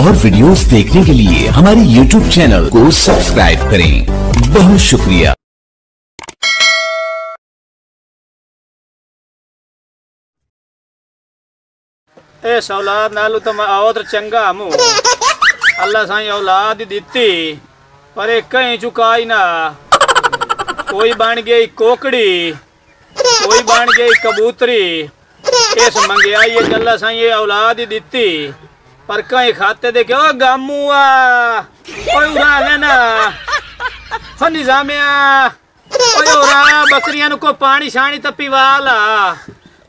और वीडियोस देखने के लिए हमारे YouTube चैनल को सब्सक्राइब करें। बहुत शुक्रिया। इस औलाद नालू तो मैं और चंगा हूँ। अल्लाह साईं औलाद दिती पर एक कहीं चुकाई ना। कोई बन गई कोकड़ी, कोई बन गई कबूतरी। इस मंगयाई अल्लाह साईं ये औलाद दिती पर कहीं खाते दे क्यों गामुआ उड़ा लेना निजामिया बकरियां को पानी शानी तपी वाला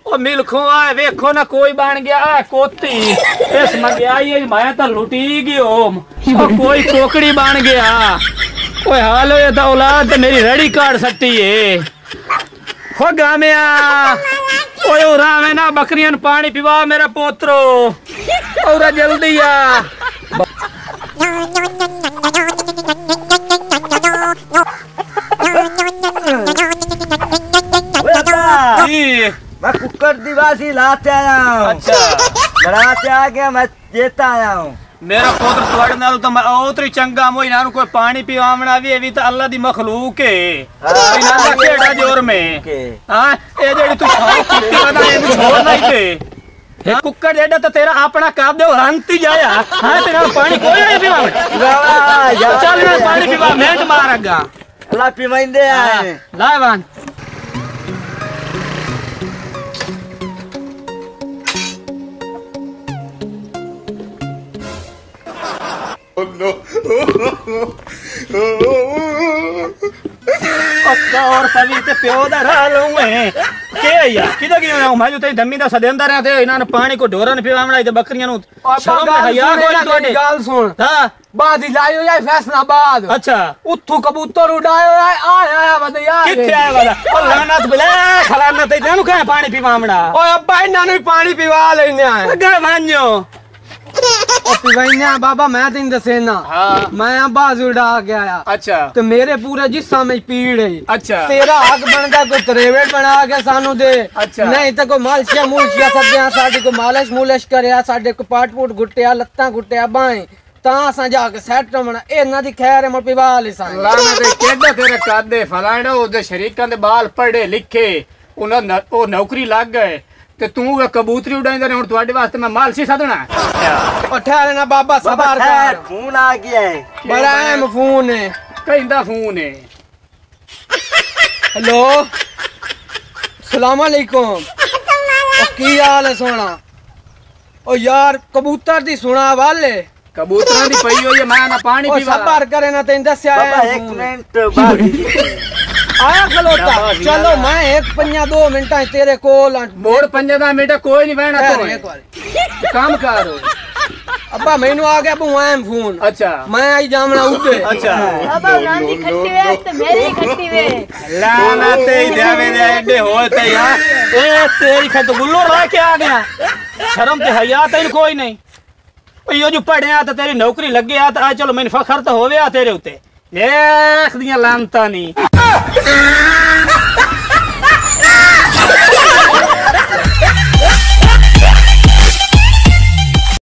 ओ मिलखो आए वेखो ना कोई बन गया कोती। इस मंगयाई मैं तो लुटी गयो कोई कोकड़ी बन गया। ओए हाल ये तो औलाद मेरी रेडी काट सकती है हो गामिया। ओए उरावे ना बकरियां पानी पिवा मेरा पोत्रो और जल्दी आ। मैं कुकर दिवासी लाते आया हूँ। अच्छा लड़ाते आ गया, मैं जीता आया हूँ। मेरा पोत्र थोड़े नाल तो मैं ओतरी चंगा मोई ना कोई पानी पिवावना भी तो अल्लाह दी मखलूक है। इना दा केड़ा जोर में हां ए जेडी तू खाओ कुत्ते बना ए छोड़ नहीं थे हे कुकर जेड़ा तो तेरा अपना काब दे रंती जाया। हां तेरा पानी कोई नहीं पिवावे। चल मैं पानी पिवा मैं मारगा अल्लाह पिवाइंदे आए लावान। और पवित्र प्यो दा रालो में के या किदा गयो ना मैं जो ते धम्मी दा सदेंदा रहे थे इना ने पानी को ढोरन पिवावणा ते बकरियां नु शर्म है यार कोई तोडी गाल सुन। हां बाद लायो जाए फैसलाबाद। अच्छा उठू कबूतर उड़ायो आया बद यार किथे आया वाला ओ लानत बले खलाना ते इना नु का पानी पिवावणा। ओए अब्बा इना नु पानी पिवा लेने आए गा भान्यो ओ पिवाइने बाबा मैं तेन दसेना। हां मैं बाज उड़ा के आया। अच्छा तो मेरे पूरे जिस्म में पीड़ है। अच्छा तेरा हक बनदा कोई तरेवेट बना के सानू दे। अच्छा नहीं तो कोई मालशिया मूलशिया सद्या साडी को मालिश मूलिश करया साडे को पाट पूट गुट्टिया लत्तां गुट्टिया बाएं ता असां जाके सेट होना इना दी खैर है। मैं पिवा ले सा लाना ते केडा तेरे कादे फलाना ओदे शरीकां दे बाल पढ़े लिखे उना ओ नौकरी लग गए ते तू वे कबूतरी उड़ाइंदा ने हुन ਤੁਹਾਡੇ वास्ते मैं मालसी सदना। ओ ठहरे ना बाबा सबर कर फोन आ गया है। बड़ा अहम फोन है। कहंदा फोन है। हेलो सलाम अलैकुम। ओ की हाल है सोना? ओ यार कबूतर दी सुना वाले कबूतरां दी पई होई है मैं ना पानी ओ पीवा। सबर करे ना तेन दस्या बाबा एक मिनट बाद आया खलोता चलो मैं एक पंजा 2 मिनट तेरे कोल मोड़ 15 मिनट कोई नहीं बहना तो काम कर। अब्बा मैनू आ गया बुआम फोन। अच्छा मैं आई जामना उठे। अच्छा बाबा गांधी खट्टी वे तो मेरी खट्टी वे लाना ते देवे दे एडे होते यार ए तेरी खत गुल्लो रह के आ गया। शर्म ते हया तैन कोई नहीं। यो जो पढ़या तो तेरी नौकरी लग गया तो आ चलो मैंने फखर तो होवे तेरे उते देख दियां लानता नहीं।